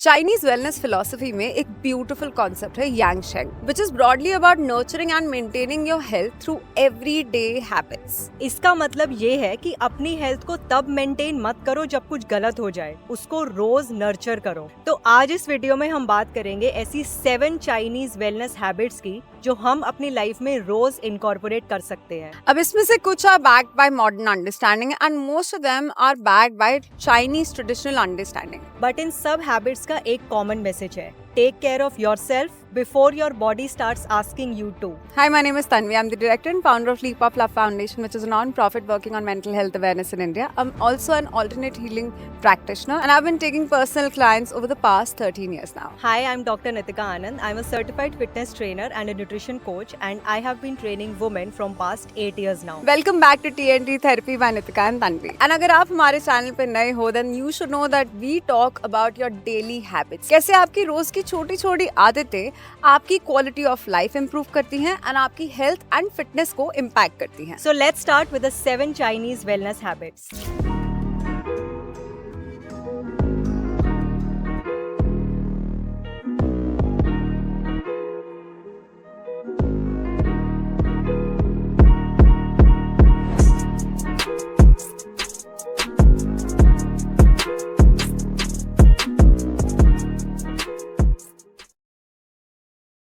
Chinese wellness philosophy में एक beautiful concept है यांग शेंग, which is broadly about nurturing and maintaining your health through everyday habits. इसका मतलब ये है कि अपनी हेल्थ को तब मेंटेन मत करो जब कुछ गलत हो जाए, उसको रोज नर्चर करो। तो आज इस वीडियो में हम बात करेंगे ऐसी 7 चाइनीज वेलनेस हैबिट्स की जो हम अपनी लाइफ में रोज इनकॉर्पोरेट कर सकते हैं। अब इसमें से कुछ are backed by modern understanding and most of them are backed by Chinese traditional understanding. But इन सब हैबिट्स का एक कॉमन मैसेज है: take care of yourself before your body starts asking you to. Hi, my name is Tanvi. I'm the director and founder of Leap of Love Foundation, which is a non-profit working on mental health awareness in India. I'm also an alternate healing practitioner and I've been taking personal clients over the past 13 years now. Hi, I'm Dr. Nitika Anand. I'm a certified fitness trainer and a nutrition coach, and I have been training women from past 8 years now. Welcome back to TNT Therapy by Nitika and Tanvi. And अगर आप हमारे channel पे नए हो, then you should know that we talk about your daily habits. कैसे आपकी रोज की छोटी छोटी आदतें आपकी क्वालिटी ऑफ लाइफ इंप्रूव करती हैं एंड आपकी हेल्थ एंड फिटनेस को इम्पैक्ट करती हैं। So let's start with the 7 Chinese wellness habits.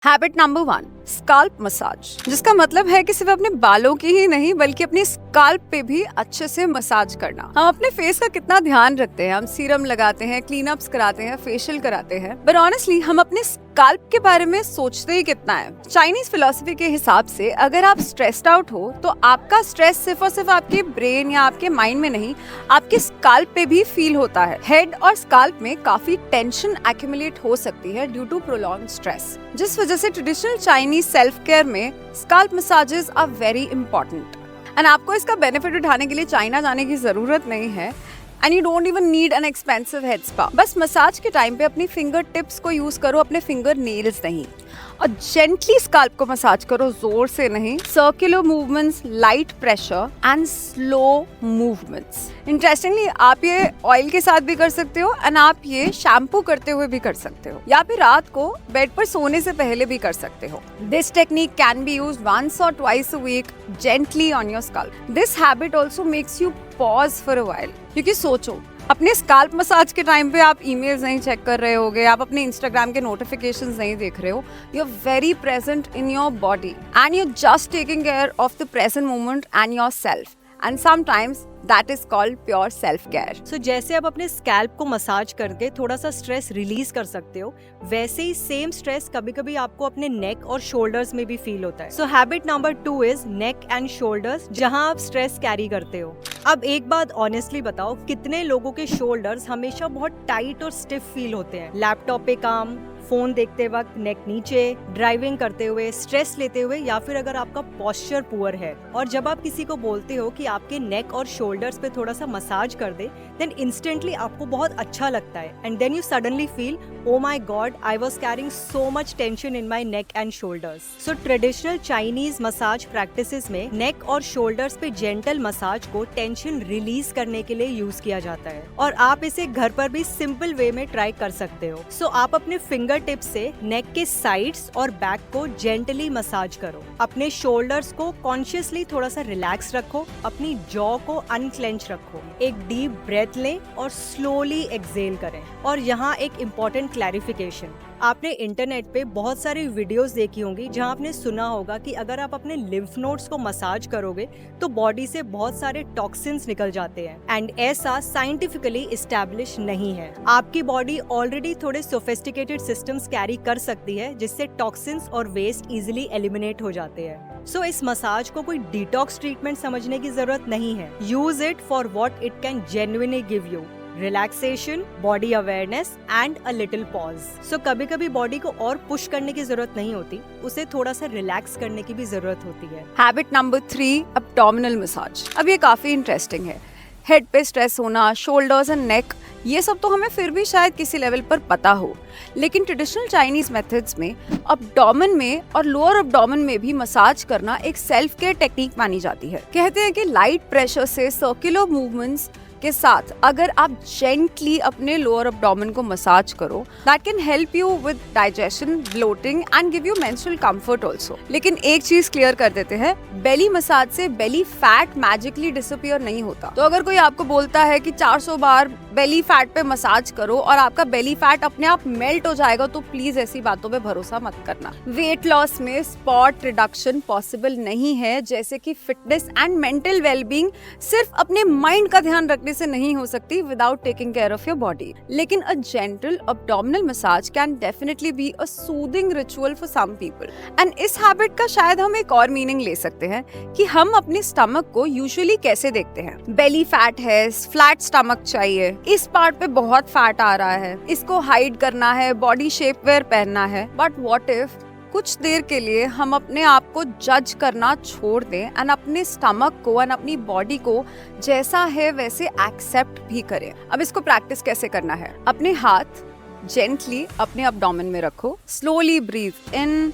Habit number 1, scalp massage, जिसका मतलब है कि सिर्फ अपने बालों की ही नहीं बल्कि अपनी स्काल्प पे भी अच्छे से मसाज करना। हम अपने फेस का कितना ध्यान रखते हैं, हम सीरम लगाते हैं, क्लीन अप्स कराते हैं, फेशियल कराते हैं, बट ऑनेस्टली हम अपने स्काल्प के बारे में सोचते ही कितना है। चाइनीज फिलॉसफी के हिसाब से अगर आप स्ट्रेस्ड आउट हो तो आपका स्ट्रेस सिर्फ और सिर्फ आपके ब्रेन या आपके माइंड में नहीं, आपके स्काल्प पे भी फील होता है। हेड और स्काल्प में काफी टेंशन एक्यूमुलेट हो सकती है ड्यू टू प्रोलॉन्ग्ड स्ट्रेस, जिस वजह से ट्रेडिशनल चाइनीज सेल्फ केयर में scalp massages are very important. And आपको इसका बेनिफिट उठाने के लिए चाइना जाने की जरूरत नहीं है and you don't even need an expensive head spa. बस मसाज के टाइम पे अपनी फिंगर टिप्स को यूज करो, अपने फिंगर नेल्स नहीं, और जेंटली स्काल्प को मसाज करो, जोर से नहीं। Circular movements, light pressure and slow movements. Interestingly आप ये ऑयल के साथ भी कर सकते हो एंड आप ये शैम्पू करते हुए भी कर सकते हो, या फिर रात को बेड पर सोने से पहले भी कर सकते हो। This technique can be used once or twice a week gently on your scalp. This habit also makes you pause for a while. क्योंकि सोचो, अपने स्काल्प मसाज के टाइम पे आप ईमेल्स नहीं चेक कर रहे होगे, आप अपने इंस्टाग्राम के नोटिफिकेशंस नहीं देख रहे हो, you are very present in your body and you just taking care of the present moment and yourself, and sometimes that is called pure self care. So जैसे आप अपने स्कैल्प को massage करके थोड़ा सा स्ट्रेस रिलीज कर सकते हो, वैसे ही सेम स्ट्रेस कभी कभी आपको अपने नेक और शोल्डर्स में भी फील होता है। सो habit number 2 is neck and shoulders, जहां आप स्ट्रेस कैरी करते हो। अब एक बात ऑनेस्टली बताओ, कितने लोगों के शोल्डर्स हमेशा बहुत टाइट और स्टिफ फील होते हैं? लैपटॉप पे काम, फोन देखते वक्त नेक नीचे, ड्राइविंग करते हुए, स्ट्रेस लेते हुए, या फिर अगर आपका पोस्चर पुअर है और जब आप किसी को बोलते हो कि आपके नेक और शोल्डर्स पे थोड़ा सा मसाज कर दे, देन इंस्टेंटली आपको बहुत अच्छा लगता है and then you suddenly feel, oh my god, I was carrying so much tension in my neck and shoulders. So traditional Chinese massage practices में नेक और शोल्डर्स पे जेंटल मसाज को टेंशन रिलीज करने के लिए यूज किया जाता है, और आप इसे घर पर भी सिंपल वे में ट्राई कर सकते हो। सो आप अपने फिंगर टिप से नेक के साइड्स और बैक को जेंटली मसाज करो, अपने शोल्डर्स को कॉन्शियसली थोड़ा सा रिलैक्स रखो, अपनी जॉ को अनक्लेंच रखो, एक डीप ब्रेथ लें और स्लोली एक्सहेल करें। और यहाँ एक इम्पोर्टेंट क्लैरिफिकेशन, आपने इंटरनेट पे बहुत सारी वीडियोस देखी होंगी जहां आपने सुना होगा कि अगर आप अपने लिम्फ नोड्स को मसाज करोगे तो बॉडी से बहुत सारे टॉक्सिन्स निकल जाते हैं, एंड ऐसा साइंटिफिकली एस्टैब्लिश नहीं है। आपकी बॉडी ऑलरेडी थोड़े सोफिस्टिकेटेड सिस्टम्स कैरी कर सकती है, जिससे टॉक्सिन्स और वेस्ट इजिली एलिमिनेट हो जाते हैं। सो इस मसाज को कोई डिटॉक्स ट्रीटमेंट समझने की जरूरत नहीं है। Use it for what it can genuinely give you: relaxation, body awareness and a little pause. So कभी कभी बॉडी को और पुश करने की जरूरत नहीं होती, उसे थोड़ा सा रिलैक्स करने की भी जरूरत होती है। Habit number 3, abdominal massage. अब ये काफी इंटरेस्टिंग है। हेड पे स्ट्रेस होना, शोल्डर्स एंड नेक, ये सब तो हमें फिर भी शायद किसी लेवल पर पता हो, लेकिन ट्रेडिशनल चाइनीज मेथड्स में एब्डोमेन में और लोअर एब्डोमेन में भी मसाज करना एक सेल्फ केयर टेक्निक मानी जाती है। कहते हैं कि लाइट प्रेशर से सर्कुलर मूवमेंट्स के साथ अगर आप जेंटली अपने लोअर एब्डोमेन को मसाज करो, that can help you with digestion, bloating and give you menstrual comfort also. लेकिन एक चीज क्लियर कर देते हैं, बेली मसाज से बेली फैट मैजिकली डिसअपियर नहीं होता। तो अगर कोई आपको बोलता है कि 400 बार बेली फैट पे मसाज करो और आपका बेली फैट अपने आप मेल्ट हो जाएगा, तो प्लीज ऐसी बातों पे भरोसा मत करना। वेट लॉस में स्पॉट रिडक्शन पॉसिबल नहीं है, जैसे कि फिटनेस एंड मेंटल वेलबींग सिर्फ अपने माइंड का ध्यान रखने से नहीं हो सकती without taking care of your body. लेकिन a gentle abdominal massage can definitely be a soothing ritual for some people. And इस हैबिट का शायद हम एक और मीनिंग ले सकते हैं कि हम अपने स्टमक को यूजुअली कैसे देखते हैं। बेली फैट है, फ्लैट स्टमक चाहिए, इस पार्ट पे बहुत फैट आ रहा है, इसको हाइड करना है, बॉडी शेप वेयर पहनना है। बट व्हाट इफ कुछ देर के लिए हम अपने आप को जज करना छोड़ दें एंड अपने स्टमक को एंड अपनी बॉडी को जैसा है वैसे एक्सेप्ट भी करें। अब इसको प्रैक्टिस कैसे करना है? अपने हाथ जेंटली अपने एब्डोमेन में रखो, slowly breathe in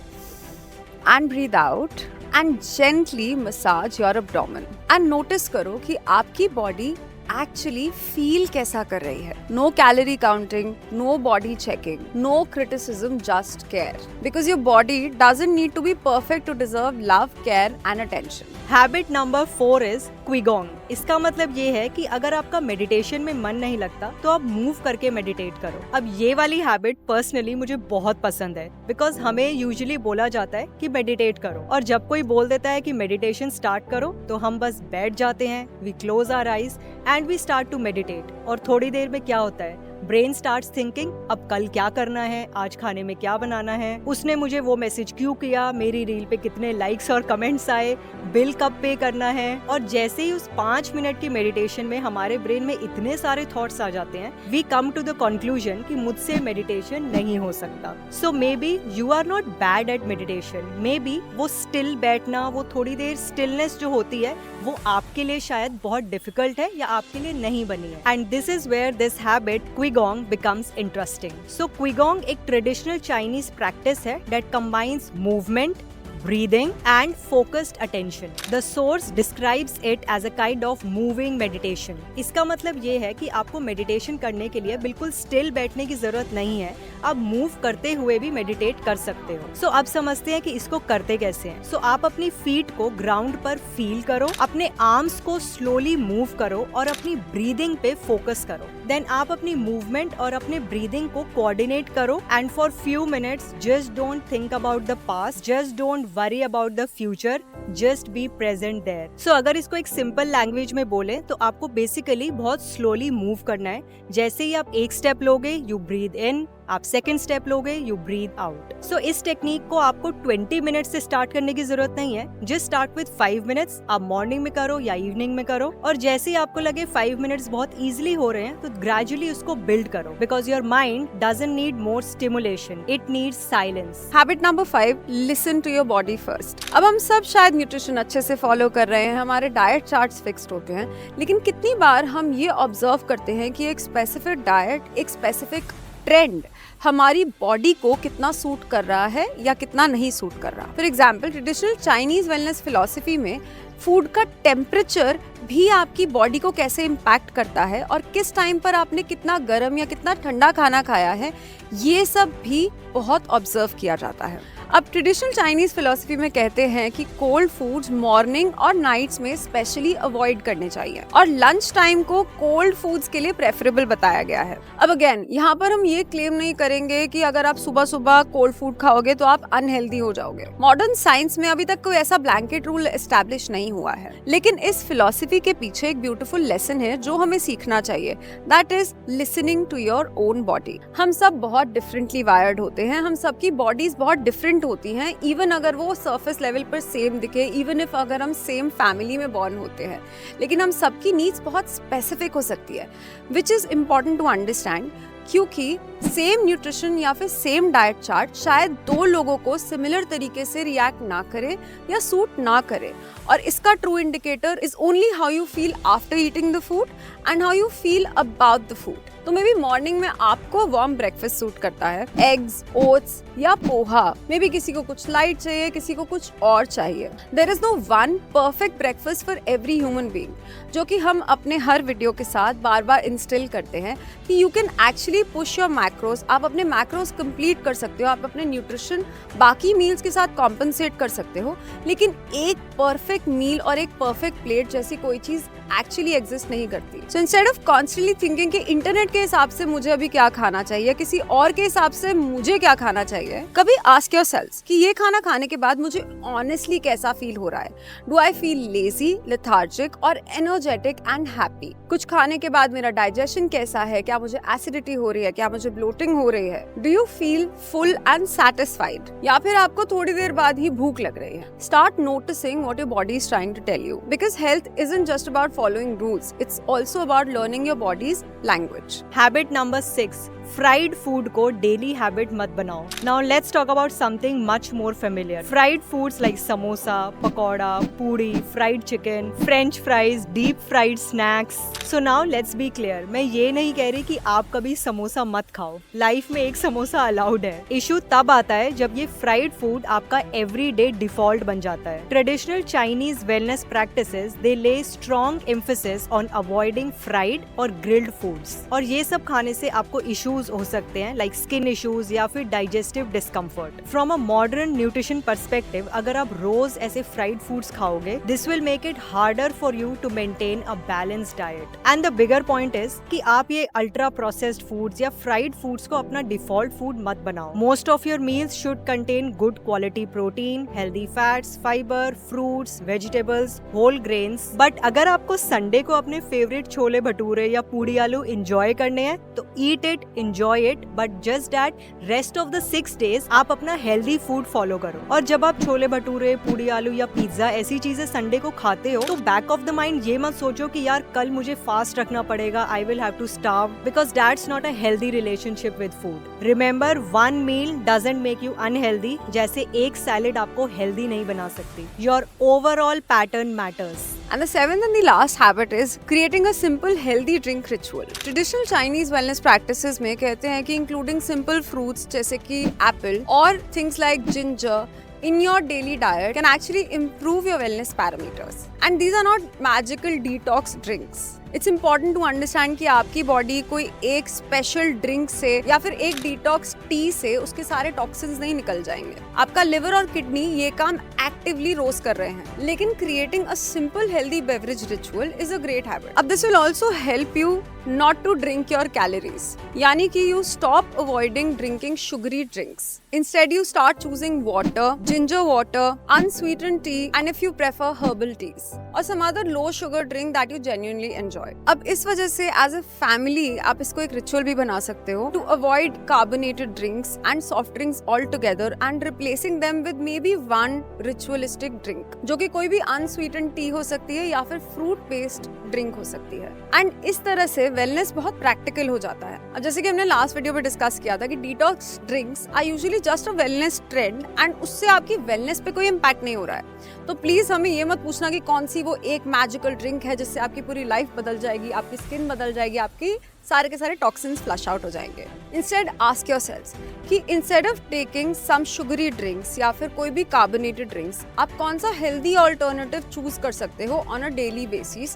and breathe out and gently massage your abdomen and notice करो कि आपकी बॉडी एक्चुअली फील कैसा कर रही है। No calorie counting, no body checking, no criticism, just care, because your body doesn't need to be perfect to deserve love, care and attention. Habit number 4 is qigong. इसका मतलब ये है कि अगर आपका मेडिटेशन में मन नहीं लगता तो आप मूव करके मेडिटेट करो। अब ये वाली हैबिट पर्सनली मुझे बहुत पसंद है, बिकॉज हमें यूजुअली बोला जाता है कि मेडिटेट करो, और जब कोई बोल देता है कि मेडिटेशन स्टार्ट करो तो हम बस बैठ जाते हैं, we close our eyes and we start to meditate. और थोड़ी देर में क्या होता है, ब्रेन स्टार्ट्स थिंकिंग, अब कल क्या करना है, आज खाने में क्या बनाना है, उसने मुझे वो मैसेज क्यों किया, मेरी रील पे कितने लाइक्स और कमेंट्स आए, बिल कब पे करना है। और जैसे ही उस 5 मिनट की मेडिटेशन में हमारे ब्रेन में इतने सारे थॉट्स आ जाते हैं, we come to the conclusion कि मुझसे मेडिटेशन नहीं हो सकता। So maybe you are not bad at meditation, maybe वो स्टिल बैठना, वो थोड़ी देर स्टिलनेस जो होती है वो आपके लिए शायद बहुत डिफिकल्ट है या आपके लिए नहीं बनी है। And this is where this habit qigong becomes interesting. So Qigong एक ट्रेडिशनल चाइनीज प्रैक्टिस है that combines movement, breathing and focused attention. The source describes it as a kind of moving meditation. इसका मतलब ये है कि आपको meditation करने के लिए बिल्कुल स्टिल बैठने की जरूरत नहीं है, आप मूव करते हुए भी मेडिटेट कर सकते हो। सो अब समझते हैं कि इसको करते कैसे हैं। सो आप अपनी फीट को ग्राउंड पर फील करो, अपने आर्म्स को स्लोली मूव करो और अपनी ब्रीदिंग पे फोकस करो। देन आप अपनी मूवमेंट और अपने ब्रीदिंग को कोऑर्डिनेट करो and for few minutes just don't think about the past, just don't worry about the future, just be present there. So अगर इसको एक सिंपल लैंग्वेज में बोले तो आपको बेसिकली बहुत स्लोली मूव करना है। जैसे ही आप एक स्टेप लोगे यू ब्रीथ इन, आप सेकंड स्टेप लोगे यू ब्रीथ आउट। सो इस टेक्निक को आपको 20 मिनट से स्टार्ट करने की जरूरत नहीं है, जस्ट स्टार्ट विद 5 मिनट्स। आप मॉर्निंग में करो या इवनिंग में करो, और जैसे ही आपको लगे 5 मिनट्स बहुत इजीली हो रहे हैं तो ग्रेजुअली उसको बिल्ड करो, because your mind doesn't need more stimulation, it needs silence. Habit number 5, listen to your body first. अब हम सब शायद न्यूट्रिशन अच्छे से फॉलो कर रहे हैं, हमारे डाइट चार्ट्स फिक्स्ड होते हैं, लेकिन कितनी बार हम ये ऑब्जर्व करते हैं कि एक स्पेसिफिक डाइट, एक स्पेसिफिक ट्रेंड हमारी बॉडी को कितना सूट कर रहा है या कितना नहीं सूट कर रहा। For example, traditional Chinese wellness philosophy में फूड का टेम्परेचर भी आपकी बॉडी को कैसे इम्पैक्ट करता है और किस टाइम पर आपने कितना गर्म या कितना ठंडा खाना खाया है, ये सब भी बहुत ऑब्जर्व किया जाता है। अब ट्रेडिशनल चाइनीज फिलॉसफी में कहते हैं कि कोल्ड फूड्स मॉर्निंग और नाइट्स में स्पेशली अवॉइड करने चाहिए और लंच टाइम को कोल्ड फूड्स के लिए प्रेफरेबल बताया गया है। अब अगेन यहाँ पर हम ये क्लेम नहीं करेंगे कि अगर आप सुबह सुबह कोल्ड फूड खाओगे तो आप अनहेल्दी हो जाओगे। मॉडर्न साइंस में अभी तक कोई ऐसा ब्लैंकेट रूल एस्टैब्लिश नहीं हुआ है, लेकिन इस फिलॉसफी के पीछे एक ब्यूटीफुल लेसन है जो हमें सीखना चाहिए, that is listening to your own body. हम सब बहुत डिफरेंटली वायर्ड होते हैं, हम सबकी बॉडीज बहुत डिफरेंट होती हैं, इवन अगर वो सरफेस लेवल पर सेम दिखे, इवन इफ अगर हम सेम फैमिली में बॉर्न होते हैं, लेकिन हम सबकी नीड्स बहुत स्पेसिफिक हो सकती है, which is important to understand, क्योंकि सेम न्यूट्रिशन या फिर सेम डाइट चार्ट शायद 2 लोगों को सिमिलर तरीके से रिएक्ट ना करे या सूट ना करे, और इसका true indicator is only how you feel after eating the food and how you feel about the food. तो मे बी मॉर्निंग में आपको वार्म ब्रेकफास्ट सूट करता है, एग्स, ओट्स या पोहा। मे बी किसी को कुछ लाइट चाहिए, किसी को कुछ और चाहिए। There is no one perfect breakfast for every human being, जो कि हम अपने हर वीडियो के साथ बार बार इंस्टिल करते हैं कि you can actually push your macros. आप अपने मैक्रोस कंप्लीट कर सकते हो, आप अपने न्यूट्रिशन बाकी मील्स के साथ कॉम्पनसेट कर सकते हो, लेकिन एक परफेक्ट मील और एक परफेक्ट प्लेट जैसी कोई चीज एक्चुअली एग्जिस्ट नहीं करती। So instead of constantly thinking कि इंटरनेट के हिसाब से मुझे अभी क्या खाना चाहिए, किसी और के हिसाब से मुझे क्या खाना चाहिए, कभी आस्क योरसेल्व्स कि ये खाना खाने के बाद मुझे ऑनेस्टली कैसा फील हो रहा है। Do I feel lazy, lethargic और एनर्जेटिक एंड हैप्पी? कुछ खाने के बाद मेरा डाइजेशन कैसा है? क्या मुझे एसिडिटी हो रही है? क्या मुझे ब्लोटिंग हो रही है? Do you feel full and satisfied, या फिर आपको थोड़ी देर बाद ही भूख लग रही है? Start noticing what your body is trying to tell you, because health isn't just about following rules, it's also about learning your body's language. Habit number 6, fried food को डेली हैबिट मत बनाओ। Now let's talk about something much more familiar. Fried foods like samosa, pakora, puri, fried chicken, French fries, deep fried snacks. So now let's be clear, मैं ये नहीं कह रही कि आप कभी समोसा मत खाओ। लाइफ में एक समोसा अलाउड है। इशू तब आता है जब ये फ्राइड फूड आपका एवरीडे डिफॉल्ट बन जाता है। ट्रेडिशनल चाइनीज वेलनेस प्रैक्टिसेस दे ले strong emphasis on avoiding fried और ग्रिल्ड फूड्स, और ये सब खाने से आपको इशूज हो सकते हैं लाइक स्किन इश्यूज या फिर digestive discomfort. From a modern nutrition perspective, अगर आप रोज ऐसे फ्राइड फूड्स खाओगे, this will make it harder for you to maintain a balanced diet. And the bigger point is कि आप ये अल्ट्रा प्रोसेस्ड फूड्स या फ्राइड फूड्स को अपना डिफॉल्ट फूड मत बनाओ। Most of your meals should contain good quality protein, healthy fats, fibre, fruits, vegetables, whole grains. But अगर आपको संडे को अपने फेवरेट छोले भटूरे या पूड़ी आलू एंजॉय करने हैं तो eat it, enjoy it, but just that rest of the 6 days आप अपना हेल्दी फूड फॉलो करो। और जब आप छोले भटूरे, पूड़ी आलू या पिज्जा ऐसी चीजें संडे को खाते हो तो बैक ऑफ द माइंड ये मत सोचो कि यार कल मुझे फास्ट रखना पड़ेगा, I will have to starve, because that's not a healthy relationship with food. Remember, one meal doesn't make you unhealthy, जैसे एक सैलेड आपको हेल्दी नहीं बना सकती। Your overall pattern matters. And the seventh and the last habit is creating a simple healthy drink ritual. Traditional Chinese wellness practices में कहते हैं कि including simple fruits जैसे कि apple और things like ginger in your daily diet can actually improve your wellness parameters. And these are not magical detox drinks. It's important to understand कि आपकी body कोई एक स्पेशल ड्रिंक से या फिर एक डिटॉक्स टी से उसके सारे टॉक्सिन्स नहीं निकल जाएंगे। आपका लिवर और किडनी ये काम एक्टिवली रोज कर रहे हैं। लेकिन creating a simple healthy beverage ritual is a great habit. अब this will also help you not to drink your calories, यानी कि you stop avoiding drinking sugary drinks. Instead, you start choosing water, ginger water, unsweetened tea, and if you prefer herbal teas, or some other low sugar drink that you genuinely enjoy. अब इस वजह से as a family आप इसको एक ritual भी बना सकते हो to avoid carbonated drinks and soft drinks altogether and replacing them with maybe one ritualistic drink, जो कि कोई भी unsweetened tea हो सकती है या फिर fruit based drink हो सकती है। And इस तरह से वेलनेस बहुत प्रैक्टिकल हो जाता है। अब जैसे कि हमने लास्ट वीडियो में डिस्कस किया था कि detox drinks are usually just a wellness trend and उससे आपकी वेलनेस पे कोई इम्पैक्ट नहीं हो रहा है। तो प्लीज हमें ये मत पूछना कि कौन सी वो एक मैजिकल ड्रिंक है जिससे आपकी पूरी लाइफ बदल जाएगी, आपकी स्किन बदल जाएगी, आपकी सारे के सारे टॉक्सिन्स फ्लश आउट हो जाएंगे। इंस्टेड आस्क योरसेल्व्स कि instead of taking some sugary drinks या फिर कोई भी कार्बोनेटेड ड्रिंक्स, आप कौन सा हेल्दी ऑल्टरनेटिव चूज कर सकते हो on a daily basis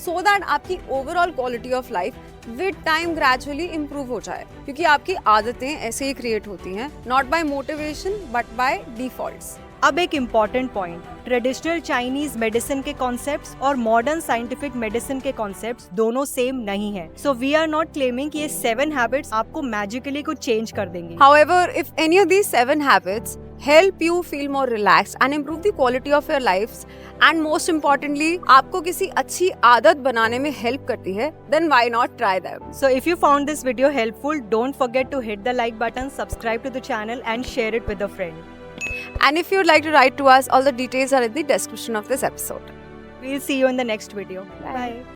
so that आपकी overall quality of life with time gradually improve हो जाए। क्योंकि आपकी आदतें ऐसे ही क्रिएट होती हैं, not by motivation but by defaults. अब एक important point, traditional Chinese medicine के कॉन्सेप्ट्स और मॉडर्न साइंटिफिक मेडिसिन के कॉन्सेप्ट्स दोनों सेम नहीं है। So we are not claiming कि ये 7 हैबिट्स आपको मैजिकली कुछ चेंज कर देंगी। However, if any of these 7 habits help you feel more relaxed and improve the quality of your lives, and most importantly आपको किसी अच्छी आदत बनाने में हेल्प करती है, then why not try them? So if you found this video helpful, don't forget to hit the like button, subscribe to the channel and share it with a friend. And if you'd like to write to us, all the details are in the description of this episode. We'll see you in the next video. Bye.